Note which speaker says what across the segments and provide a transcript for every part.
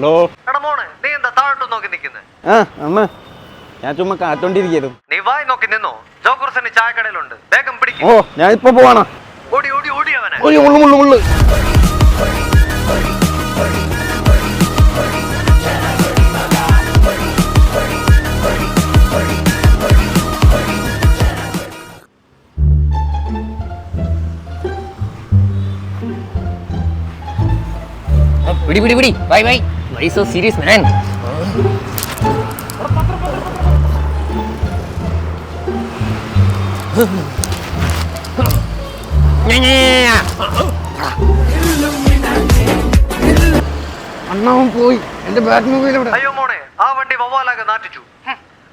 Speaker 1: Hello.
Speaker 2: എടാ മോനെ, നീ എന്താ താഴോട്ട് നോക്കി നിൽക്കുന്നത്?
Speaker 1: ആ അമ്മ, ഞാൻ ചുമ്മാ കാത്തോണ്ടിരിക്കുന്നു.
Speaker 2: നീ വായി നോക്കി നിന്നോ. ജോക്കുർസന് ചായക്കടയിലുണ്ട്, വേഗം പിടിക്കും.
Speaker 1: ഓ, ഞാൻ ഇപ്പൊ പോവാണോ?
Speaker 2: ഓടി ഓടി ഓടി അവനെ.
Speaker 1: മുള്ളു.
Speaker 3: പിടി. Bye. Why so serious, man?
Speaker 1: അണ്ണാവൻ പോയി. എന്റെ ബാറ്റ് മൊബൈൽ എവിടെ?
Speaker 2: അയ്യോ മോനെ, ആ വണ്ടി വവ്വാലാകെ നാട്ടിച്ചു.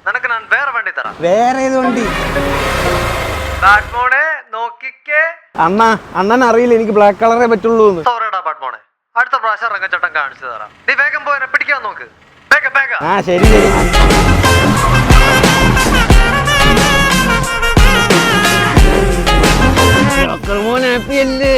Speaker 2: നിനക്ക് ഞാൻ വേറെ വണ്ടി തരാം.
Speaker 1: വേറെ ഏത് വണ്ടി?
Speaker 2: ബാറ്റ് മോനെ നോക്കിക്കേ.
Speaker 1: അണ്ണൻ അറിയില്ല എനിക്ക് ബ്ലാക്ക് കളറേ പറ്റുള്ളൂ.
Speaker 2: സോറിടാ ബാറ്റ് മോനെ, അടുത്ത പ്രാവശ്യം റംഗച്ചട്ടം കാണിച്ചു തരാം. നീ വേഗം പോയനെ പിടിക്കാൻ നോക്ക്. വേഗം.
Speaker 1: ആ ശരി. മോൻ ഹാപ്പി അല്ലേ?